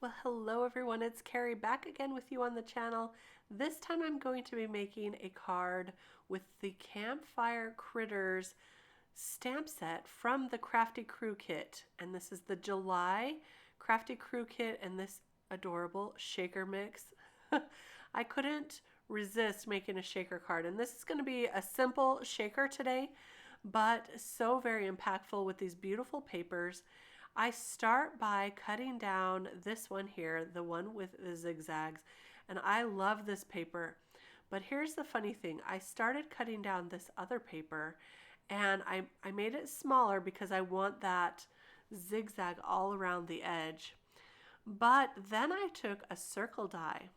Well, hello everyone, it's Kari back again with you on the channel. This time I'm going to be making a card with the Campfire Critters stamp set from the Crafty Crew Kit. And this is the July Crafty Crew Kit and this adorable shaker mix. I couldn't resist making a shaker card, and this is going to be a simple shaker today, but so very impactful with these beautiful papers. I start by cutting down this one here, the one with the zigzags, and I love this paper. But here's the funny thing. I started cutting down this other paper, and I made it smaller because I want that zigzag all around the edge. But then I took a circle die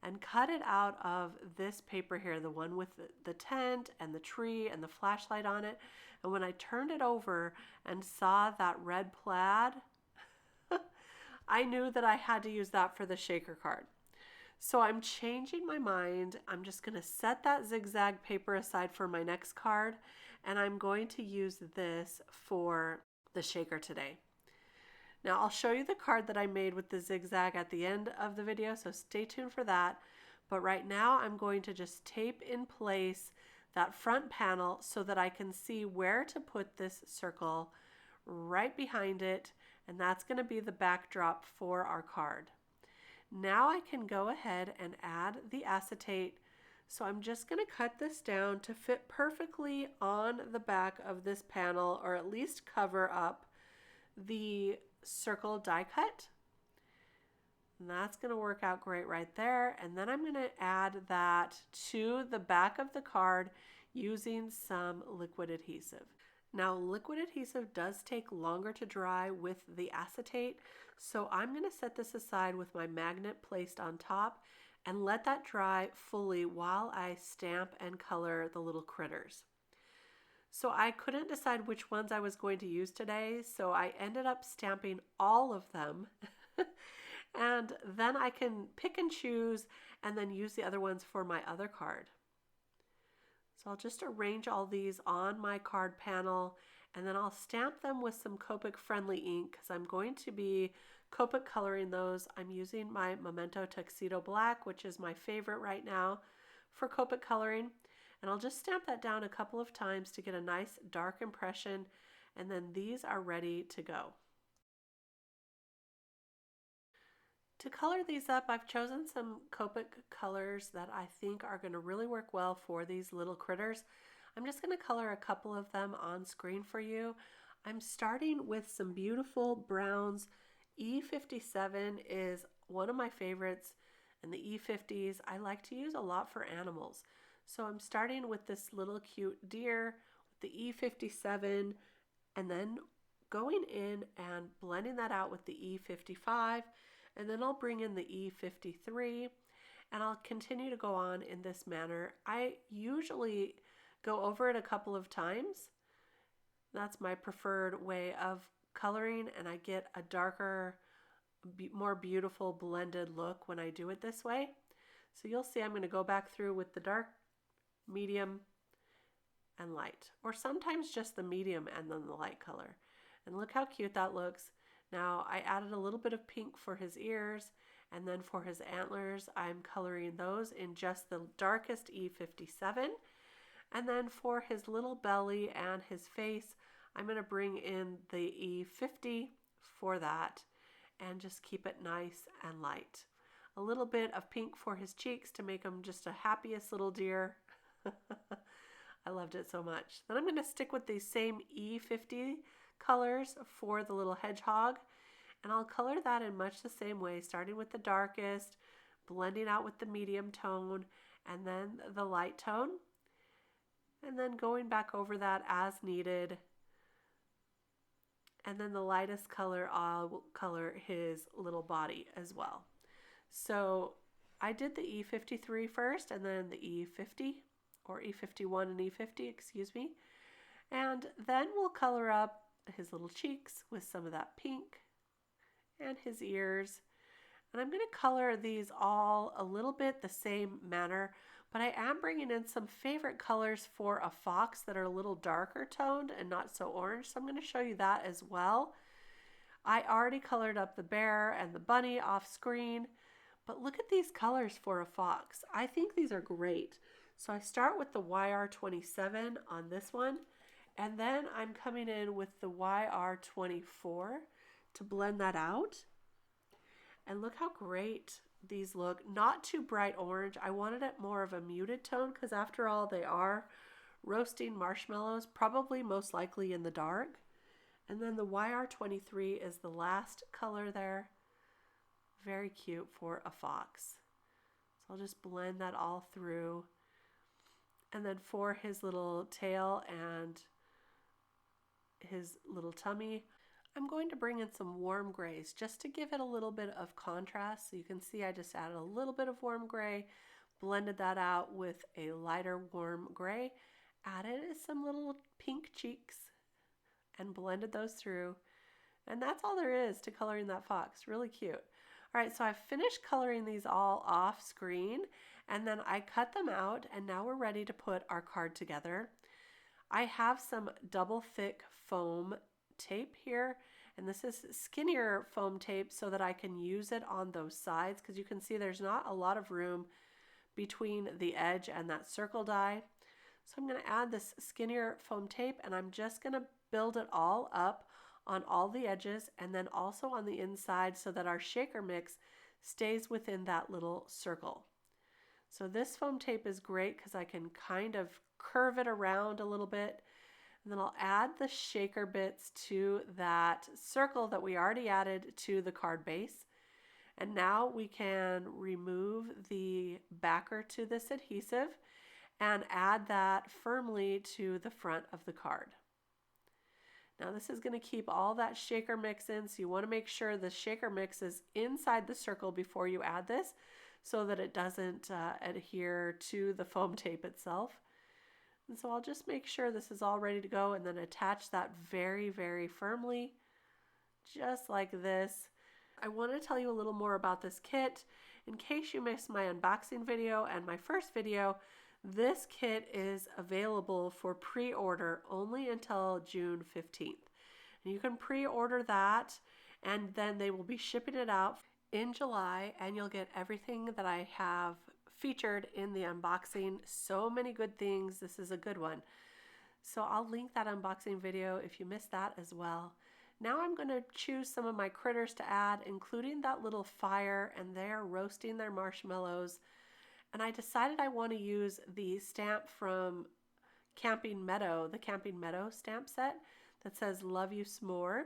and cut it out of this paper here, the one with the tent and the tree and the flashlight on it. And when I turned it over and saw that red plaid, I knew that I had to use that for the shaker card. So I'm changing my mind. I'm just going to set that zigzag paper aside for my next card, and I'm going to use this for the shaker today. Now I'll show you the card that I made with the zigzag at the end of the video, so stay tuned for that. But right now I'm going to just tape in place that front panel so that I can see where to put this circle right behind it, and that's going to be the backdrop for our card. Now I can go ahead and add the acetate. So I'm just going to cut this down to fit perfectly on the back of this panel, or at least cover up the circle die cut. And that's going to work out great right there. And then I'm going to add that to the back of the card using some liquid adhesive. Now, liquid adhesive does take longer to dry with the acetate, so I'm going to set this aside with my magnet placed on top and let that dry fully while I stamp and color the little critters. So I couldn't decide which ones I was going to use today, so I ended up stamping all of them. And then I can pick and choose and then use the other ones for my other card. So I'll just arrange all these on my card panel, and then I'll stamp them with some Copic friendly ink because I'm going to be Copic coloring those. I'm using my Memento Tuxedo Black, which is my favorite right now for Copic coloring. And I'll just stamp that down a couple of times to get a nice dark impression, and then these are ready to go. To color these up, I've chosen some Copic colors that I think are going to really work well for these little critters. I'm just going to color a couple of them on screen for you. I'm starting with some beautiful browns. E57 is one of my favorites, and the E50s I like to use a lot for animals. So I'm starting with this little cute deer with the E57, and then going in and blending that out with the E55, and then I'll bring in the E53, and I'll continue to go on in this manner. I usually go over it a couple of times. That's my preferred way of coloring, and I get a darker, more beautiful blended look when I do it this way. So you'll see I'm going to go back through with the dark, medium, and light, or sometimes just the medium and then the light color. And look how cute that looks. Now I added a little bit of pink for his ears, and then for his antlers I'm coloring those in just the darkest E57. And then for his little belly and his face, I'm going to bring in the E50 for that and just keep it nice and light. A little bit of pink for his cheeks to make him just a happiest little deer. I loved it so much. Then I'm going to stick with these same E50 colors for the little hedgehog, and I'll color that in much the same way, starting with the darkest, blending out with the medium tone, and then the light tone, and then going back over that as needed. And then the lightest color, I'll color his little body as well. So I did the E53 first, and then the E50, or E51 and E50, excuse me. And then we'll color up his little cheeks with some of that pink and his ears. And I'm going to color these all a little bit the same manner, but I am bringing in some favorite colors for a fox that are a little darker toned and not so orange. So I'm going to show you that as well. I already colored up the bear and the bunny off screen, but look at these colors for a fox. I think these are great. So I start with the YR27 on this one, and then I'm coming in with the YR24 to blend that out. And look how great these look. Not too bright orange. I wanted it more of a muted tone because after all, they are roasting marshmallows, probably most likely in the dark. And then the YR23 is the last color there. Very cute for a fox. So I'll just blend that all through. And then for his little tail and his little tummy, I'm going to bring in some warm grays just to give it a little bit of contrast. So you can see I just added a little bit of warm gray, blended that out with a lighter warm gray, added some little pink cheeks, and blended those through. And that's all there is to coloring that fox. Really cute. All right, so I've finished coloring these all off screen, and then I cut them out, and now we're ready to put our card together. I have some double thick foam tape here, and this is skinnier foam tape so that I can use it on those sides, because you can see there's not a lot of room between the edge and that circle die. So I'm going to add this skinnier foam tape, and I'm just going to build it all up on all the edges and then also on the inside so that our shaker mix stays within that little circle. So this foam tape is great because I can kind of curve it around a little bit, and then I'll add the shaker bits to that circle that we already added to the card base. And now we can remove the backer to this adhesive and add that firmly to the front of the card. Now this is going to keep all that shaker mix in, so you want to make sure the shaker mix is inside the circle before you add this so that it doesn't adhere to the foam tape itself. And so I'll just make sure this is all ready to go and then attach that very, very firmly, just like this. I want to tell you a little more about this kit. In case you missed my unboxing video and my first video, this kit is available for pre-order only until June 15th. And you can pre-order that, and then they will be shipping it out in July, and you'll get everything that I have featured in the unboxing. So many good things. This is a good one. So I'll link that unboxing video if you missed that as well. Now I'm going to choose some of my critters to add, including that little fire, and they're roasting their marshmallows. And I decided I want to use the stamp from Camping Meadow, the Camping Meadow stamp set that says Love You S'more.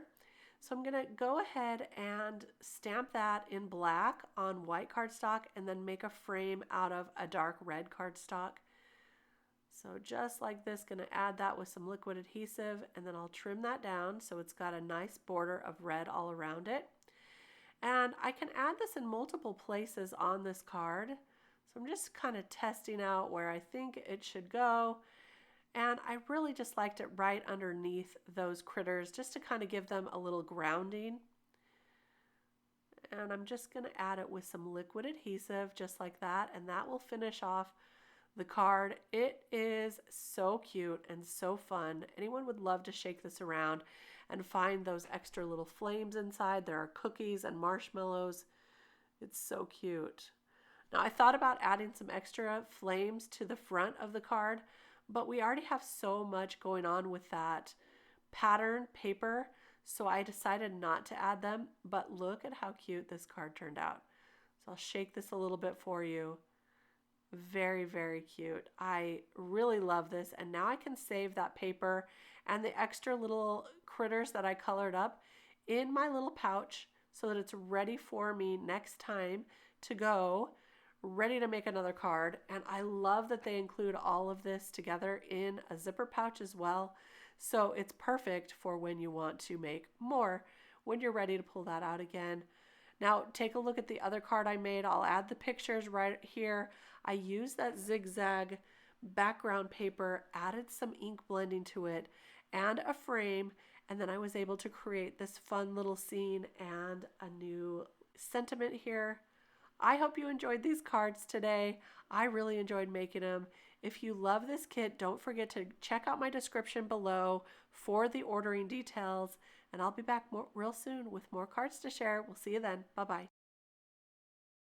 So I'm going to go ahead and stamp that in black on white cardstock and then make a frame out of a dark red cardstock. So just like this, going to add that with some liquid adhesive, and then I'll trim that down so it's got a nice border of red all around it. And I can add this in multiple places on this card. So I'm just kind of testing out where I think it should go. And I really just liked it right underneath those critters just to kind of give them a little grounding. And I'm just going to add it with some liquid adhesive just like that, and that will finish off the card. It is so cute and so fun. Anyone would love to shake this around and find those extra little flames inside. There are cookies and marshmallows. It's so cute. Now I thought about adding some extra flames to the front of the card, but we already have so much going on with that pattern paper, so I decided not to add them. But look at how cute this card turned out. So I'll shake this a little bit for you. Very, very cute. I really love this, and now I can save that paper and the extra little critters that I colored up in my little pouch so that it's ready for me next time to go, ready to make another card. And I love that they include all of this together in a zipper pouch as well. So it's perfect for when you want to make more, when you're ready to pull that out again. Now take a look at the other card I made. I'll add the pictures right here. I used that zigzag background paper, added some ink blending to it and a frame, and then I was able to create this fun little scene and a new sentiment here. I hope you enjoyed these cards today. I really enjoyed making them. If you love this kit, don't forget to check out my description below for the ordering details. and I'll be back real soon with more cards to share. We'll see you then. Bye-bye.